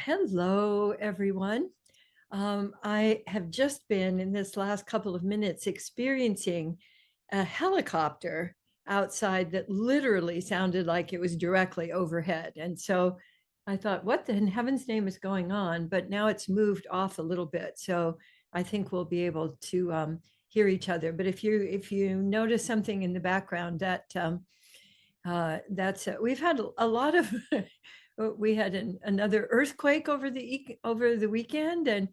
Hello, everyone. I have just been in this last couple of minutes experiencing a helicopter outside that literally sounded like it was directly overhead. And so I thought, what the in heaven's name is going on? But now it's moved off a little bit. So I think we'll be able to hear each other. But if you notice something in the background, that's we've had a lot of we had another earthquake over the weekend, and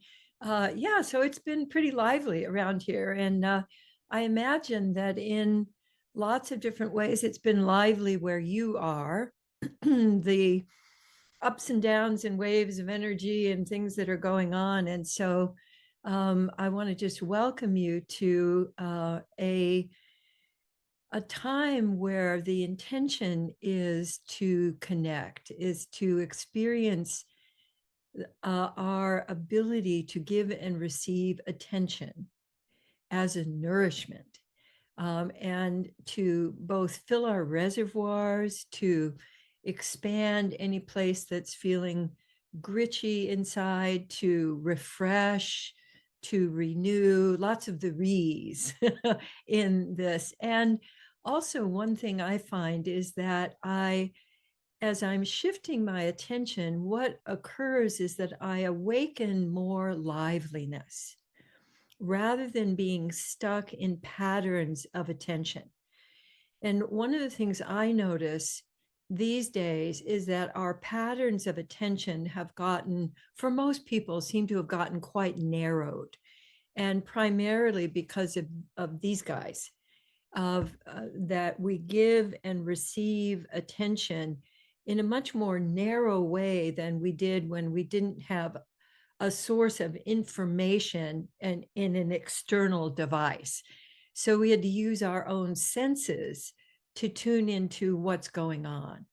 yeah, so it's been pretty lively around here. And I imagine that in lots of different ways, it's been lively where you are. The ups and downs and waves of energy and things that are going on, and so I want to just welcome you to a time where the intention is to connect, is to experience our ability to give and receive attention as a nourishment, and to both fill our reservoirs, to expand any place that's feeling gritchy inside, to refresh, to renew, lots of the re's in this. And also, one thing I find is that as I'm shifting my attention, what occurs is that I awaken more liveliness rather than being stuck in patterns of attention. And one of the things I notice these days is that our patterns of attention have gotten, for most people, seem to have gotten quite narrowed, and primarily because of these guys, of that we give and receive attention in a much more narrow way than we did when we didn't have a source of information and in an external device. So we had to use our own senses to tune into what's going on.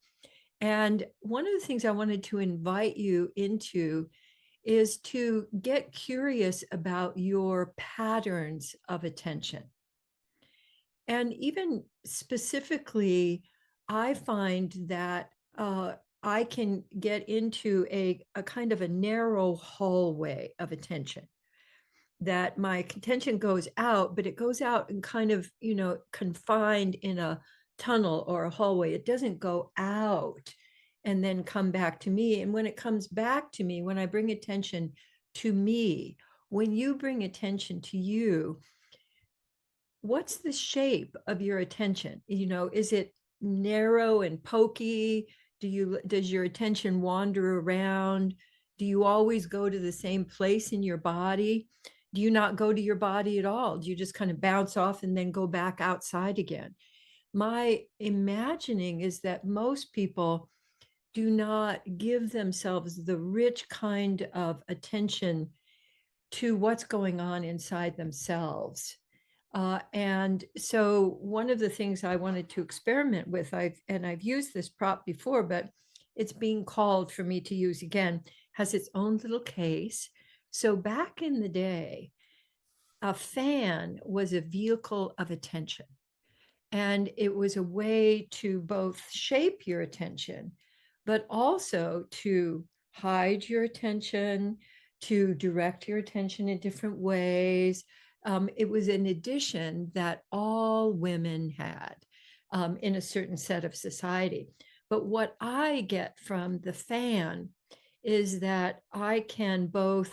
And one of the things I wanted to invite you into is to get curious about your patterns of attention. And even specifically, I find that I can get into a kind of a narrow hallway of attention, that my attention goes out, but it goes out and kind of, confined in a tunnel or a hallway. It doesn't go out and then come back to me. And when it comes back to me, when I bring attention to me, when you bring attention to you, what's the shape of your attention? Is it narrow and pokey? Does your attention wander around? Do you always go to the same place in your body? Do you not go to your body at all? Do you just kind of bounce off and then go back outside again? My imagining is that most people do not give themselves the rich kind of attention to what's going on inside themselves. And so one of the things I wanted to experiment with, I've used this prop before, but it's being called for me to use again, has its own little case. So back in the day, a fan was a vehicle of attention. And it was a way to both shape your attention, but also to hide your attention, to direct your attention in different ways. It was an addition that all women had in a certain set of society. But what I get from the fan is that I can both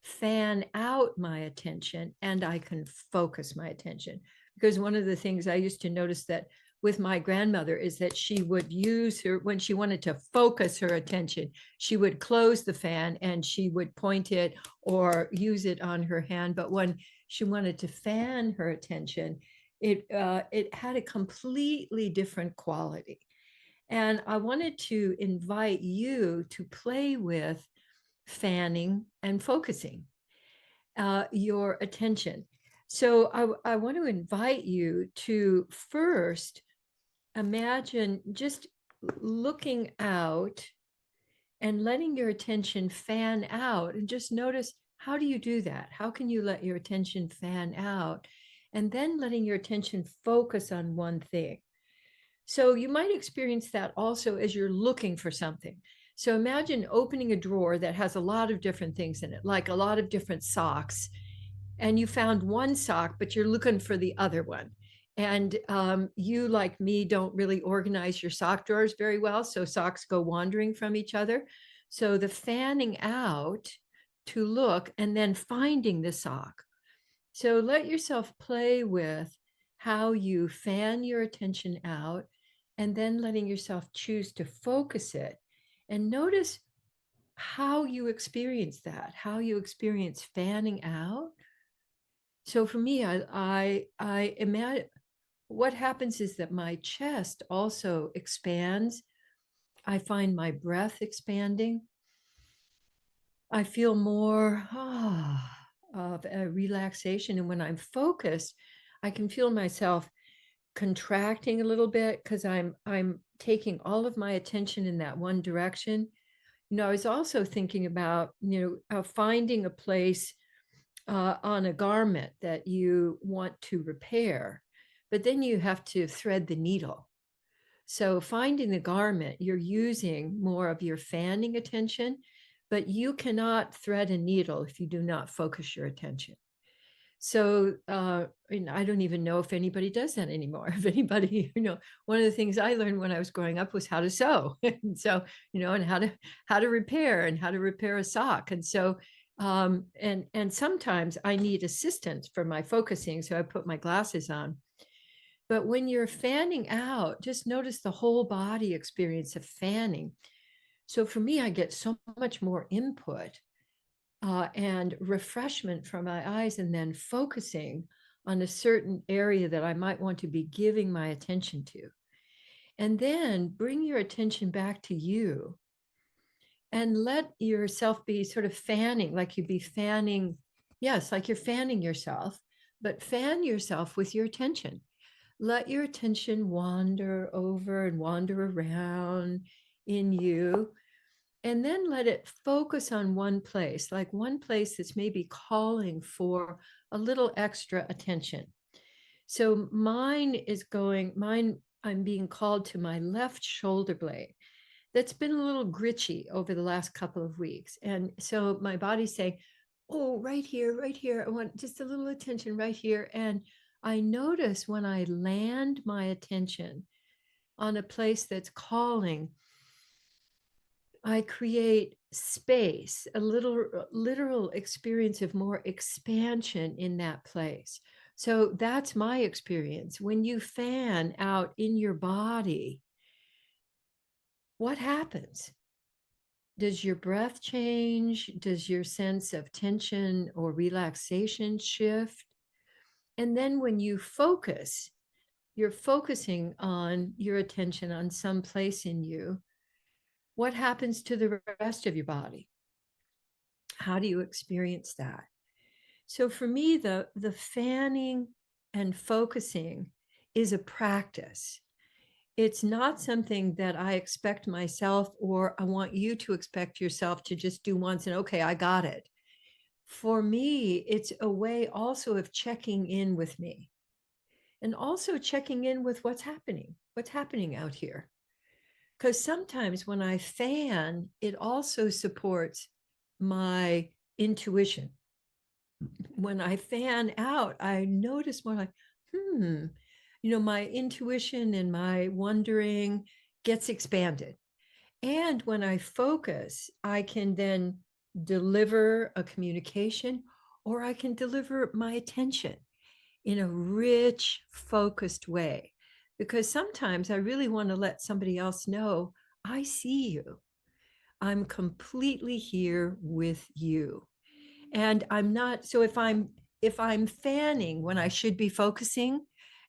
fan out my attention and I can focus my attention. Because one of the things I used to notice that with my grandmother is that she would use her, when she wanted to focus her attention, she would close the fan and she would point it or use it on her hand. But when she wanted to fan her attention, it had a completely different quality. And I wanted to invite you to play with fanning and focusing your attention. So I want to invite you to first imagine just looking out and letting your attention fan out, and just notice, how do you do that? How can you let your attention fan out? And then letting your attention focus on one thing. So you might experience that also as you're looking for something. So imagine opening a drawer that has a lot of different things in it, like a lot of different socks, and you found one sock, but you're looking for the other one. And you, like me, don't really organize your sock drawers very well. So socks go wandering from each other. So the fanning out to look and then finding the sock. So let yourself play with how you fan your attention out and then letting yourself choose to focus it. And notice how you experience that, how you experience fanning out. So for me, I imagine what happens is that my chest also expands. I find my breath expanding. I feel more of a relaxation. And when I'm focused, I can feel myself contracting a little bit because I'm taking all of my attention in that one direction. I was also thinking about, finding a place on a garment that you want to repair, but then you have to thread the needle. So finding the garment, you're using more of your fanning attention, but you cannot thread a needle if you do not focus your attention. So, and I don't even know if anybody does that anymore. If anybody, one of the things I learned when I was growing up was how to sew, and so, and how to repair and how to repair a sock. And so, and sometimes I need assistance for my focusing, so I put my glasses on. But when you're fanning out, just notice the whole body experience of fanning. So for me, I get so much more input and refreshment from my eyes, and then focusing on a certain area that I might want to be giving my attention to. And then bring your attention back to you and let yourself be sort of fanning, like you'd be fanning, yes, like you're fanning yourself, but fan yourself with your attention. Let your attention wander over and wander around in you, and then let it focus on one place, like one place that's maybe calling for a little extra attention. So I'm being called to my left shoulder blade. That's been a little gritchy over the last couple of weeks. And so my body's saying, oh, right here, right here. I want just a little attention right here. And I notice when I land my attention on a place that's calling, I create space, a little literal experience of more expansion in that place. So that's my experience. When you fan out in your body, what happens? Does your breath change? Does your sense of tension or relaxation shift? And then when you focus, you're focusing on your attention on some place in you. What happens to the rest of your body? How do you experience that? So for me, the fanning and focusing is a practice. It's not something that I expect myself, or I want you to expect yourself to just do once and okay, I got it. For me, it's a way also of checking in with me and also checking in with what's happening out here. Because sometimes when I fan, it also supports my intuition. When I fan out, I notice more like, my intuition and my wondering gets expanded. And when I focus, I can then deliver a communication, or I can deliver my attention in a rich, focused way. Because sometimes I really want to let somebody else know, I see you. I'm completely here with you. And I'm not, so if I'm fanning when I should be focusing,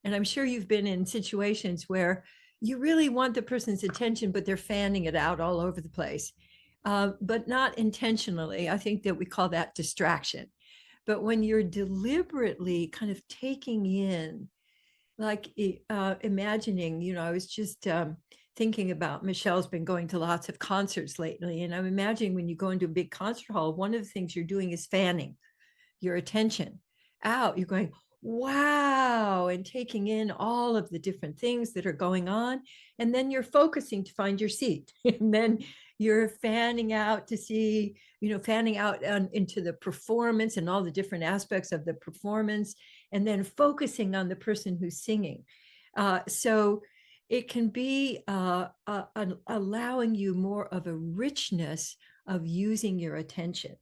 and I'm sure you've been in situations where you really want the person's attention, but they're fanning it out all over the place, but not intentionally. I think that we call that distraction. But when you're deliberately kind of taking in, like imagining, I was just thinking about, Michelle's been going to lots of concerts lately, and I'm imagining when you go into a big concert hall, one of the things you're doing is fanning your attention out. You're going, wow, and taking in all of the different things that are going on. And then you're focusing to find your seat. And then you're fanning out to see, fanning out into the performance and all the different aspects of the performance, and then focusing on the person who's singing. So it can be allowing you more of a richness of using your attention.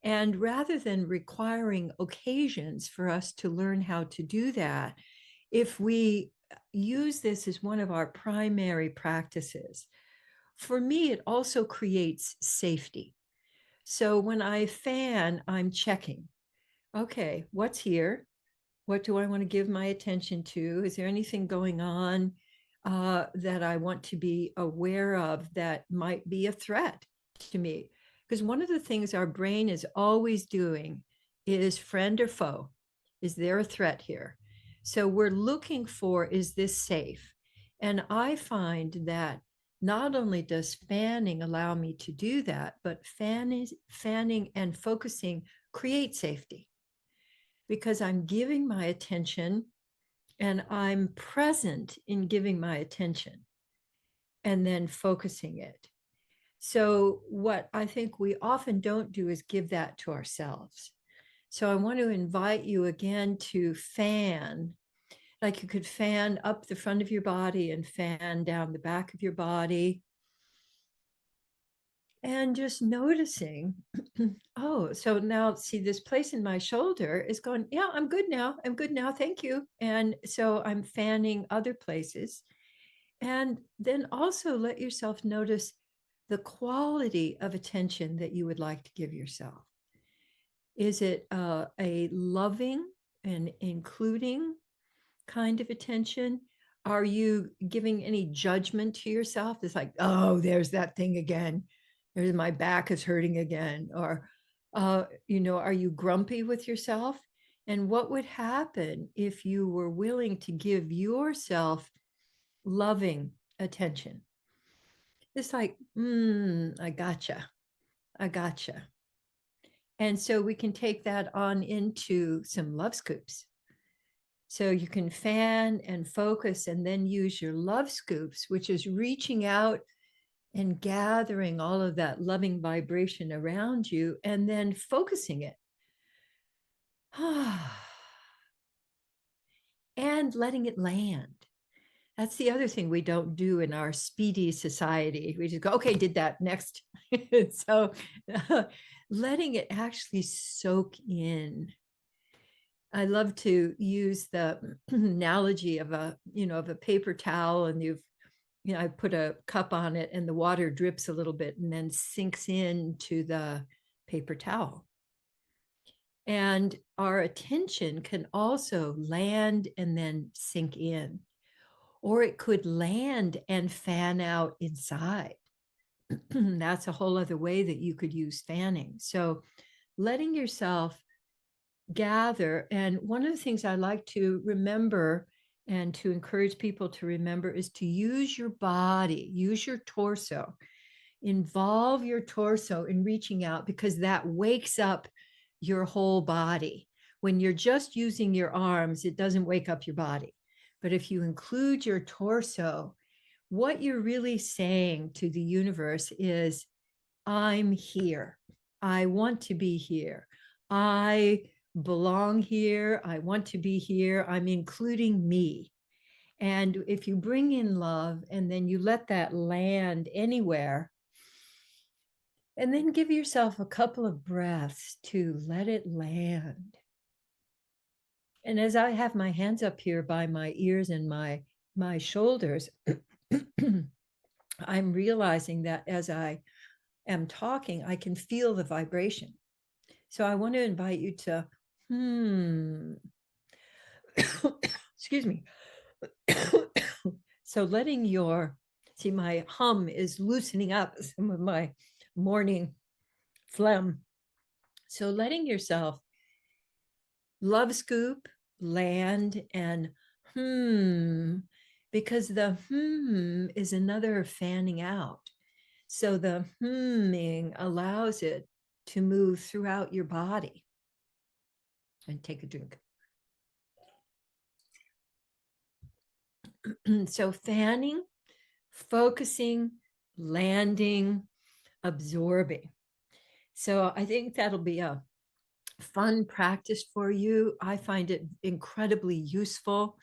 And rather than requiring occasions for us to learn how to do that, if we use this as one of our primary practices, for me, it also creates safety. So when I fan, I'm checking, okay, what's here? What do I want to give my attention to? Is there anything going on that I want to be aware of that might be a threat to me? Because one of the things our brain is always doing is friend or foe. Is there a threat here? So we're looking for, is this safe? And I find that not only does fanning allow me to do that, but fanning and focusing create safety, because I'm giving my attention and I'm present in giving my attention and then focusing it. So, what I think we often don't do is give that to ourselves. So, I want to invite you again to fan, like you could fan up the front of your body and fan down the back of your body. And just noticing, oh, so now see, this place in my shoulder is going, yeah, I'm good now. I'm good now. Thank you. And so I'm fanning other places. And then also let yourself notice the quality of attention that you would like to give yourself. Is it a loving and including kind of attention? Are you giving any judgment to yourself? It's like, oh, there's that thing again. There's my back is hurting again. Or, are you grumpy with yourself? And what would happen if you were willing to give yourself loving attention? It's like, I gotcha. I gotcha. And so we can take that on into some love scoops. So you can fan and focus and then use your love scoops, which is reaching out and gathering all of that loving vibration around you and then focusing it. And letting it land. That's the other thing we don't do in our speedy society. We just go, okay, did that, next. So letting it actually soak in. I love to use the analogy of a paper towel, and I put a cup on it and the water drips a little bit and then sinks into the paper towel. And our attention can also land and then sink in, or it could land and fan out inside. That's a whole other way that you could use fanning. So letting yourself gather. And one of the things I like to remember and to encourage people to remember is to use your body, use your torso, involve your torso in reaching out, because that wakes up your whole body. When you're just using your arms, it doesn't wake up your body. But if you include your torso, what you're really saying to the universe is, I'm here. I want to be here. I belong here. I want to be here. I'm including me. And if you bring in love and then you let that land anywhere, and then give yourself a couple of breaths to let it land. And as I have my hands up here by my ears and my shoulders, I'm realizing that as I am talking, I can feel the vibration. So I want to invite you to, excuse me. So letting my hum is loosening up some of my morning phlegm. So letting yourself love scoop, land, and because the is another fanning out. So the humming allows it to move throughout your body. And take a drink. So fanning, focusing, landing, absorbing. So I think that'll be a fun practice for you. I find it incredibly useful,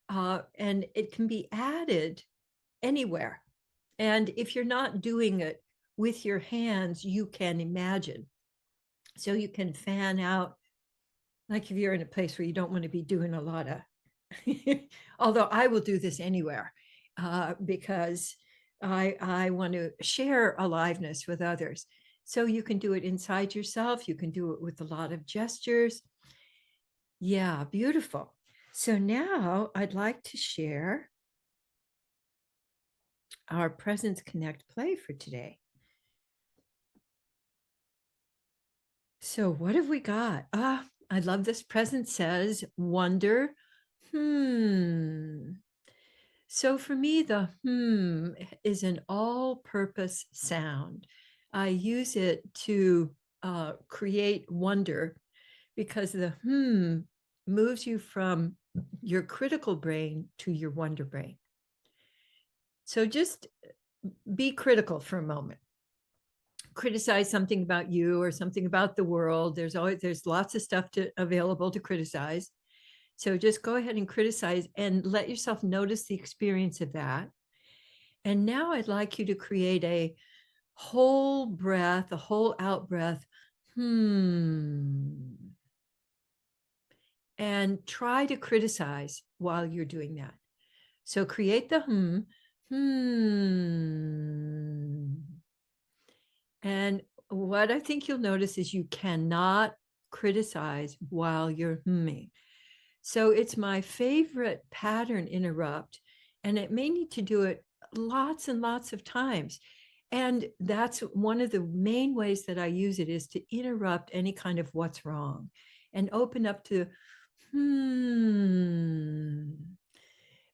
and it can be added anywhere. And if you're not doing it with your hands, you can imagine. So you can fan out, like if you're in a place where you don't want to be doing a lot of, although I will do this anywhere, because I want to share aliveness with others. So you can do it inside yourself. You can do it with a lot of gestures. Yeah, beautiful. So now I'd like to share our Presence Connect play for today. So what have we got? I love this. Present says wonder. So for me, the is an all-purpose sound. I use it to create wonder because the moves you from your critical brain to your wonder brain. So just be critical for a moment. Criticize something about you or something about the world. There's lots of stuff available to criticize. So just go ahead and criticize and let yourself notice the experience of that. And now I'd like you to create a whole breath, a whole out breath. And try to criticize while you're doing that. So create the And what I think you'll notice is you cannot criticize while you're humming. So it's my favorite pattern interrupt, and it may need to do it lots and lots of times. And that's one of the main ways that I use it, is to interrupt any kind of what's wrong and open up to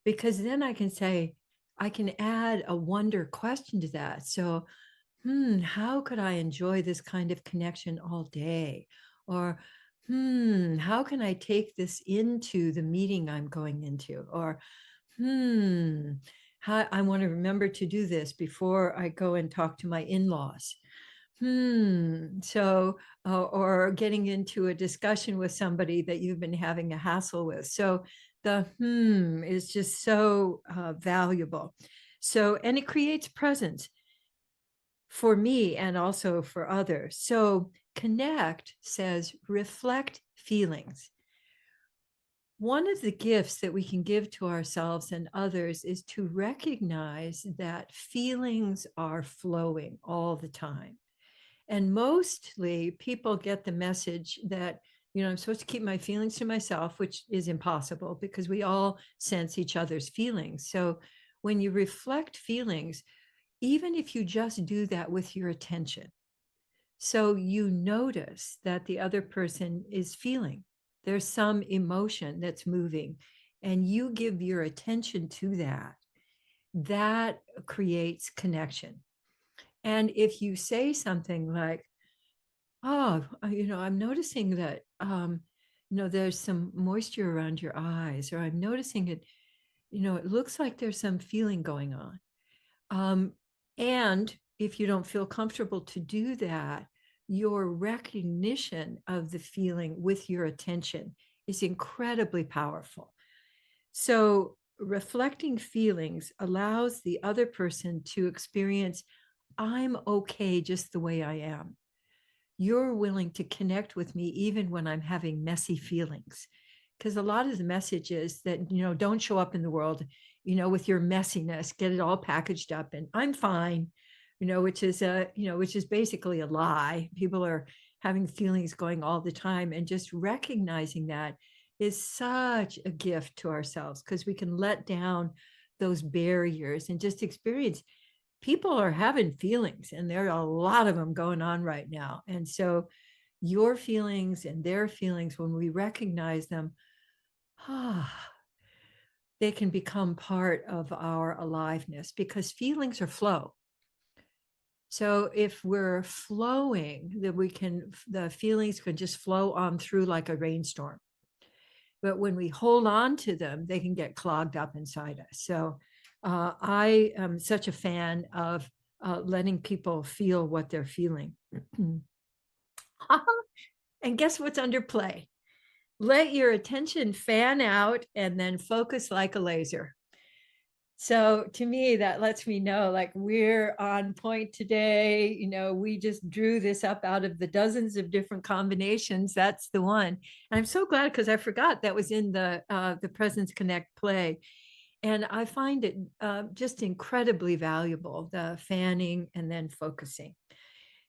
because then I can say, I can add a wonder question to that. So, how could I enjoy this kind of connection all day? Or, how can I take this into the meeting I'm going into? Or, how I want to remember to do this before I go and talk to my in-laws. So, or getting into a discussion with somebody that you've been having a hassle with. So the is just so valuable. So, and it creates presence for me and also for others. So connect says reflect feelings. One of the gifts that we can give to ourselves and others is to recognize that feelings are flowing all the time. And mostly people get the message that, I'm supposed to keep my feelings to myself, which is impossible because we all sense each other's feelings. So when you reflect feelings, even if you just do that with your attention, so you notice that the other person is feeling, there's some emotion that's moving, and you give your attention to that, that creates connection. And if you say something like, oh, I'm noticing that, there's some moisture around your eyes, or I'm noticing it, it looks like there's some feeling going on. And if you don't feel comfortable to do that, your recognition of the feeling with your attention is incredibly powerful. So reflecting feelings allows the other person to experience, I'm okay just the way I am. You're willing to connect with me even when I'm having messy feelings. Because a lot of the message is that, don't show up in the world, with your messiness, get it all packaged up and I'm fine, which is basically a lie. People are having feelings going all the time, and just recognizing that is such a gift to ourselves, because we can let down those barriers and just experience people are having feelings, and there are a lot of them going on right now. And so your feelings and their feelings, when we recognize them, they can become part of our aliveness, because feelings are flow. So if we're flowing, that the feelings can just flow on through like a rainstorm. but when we hold on to them, they can get clogged up inside us. So I am such a fan of letting people feel what they're feeling. And guess what's under play? Let your attention fan out and then focus like a laser. So to me, that lets me know like we're on point today. You know, we just drew this up out of the dozens of different combinations. That's the one. And I'm so glad because I forgot that was in the Presence Connect play. And I find it just incredibly valuable, the fanning and then focusing.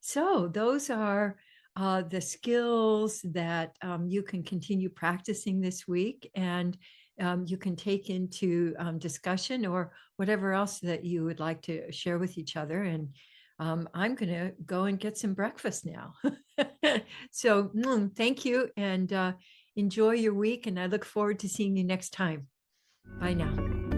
So those are the skills that you can continue practicing this week, and you can take into discussion or whatever else that you would like to share with each other. And I'm going to go and get some breakfast now. So thank you, and enjoy your week. And I look forward to seeing you next time. Bye now.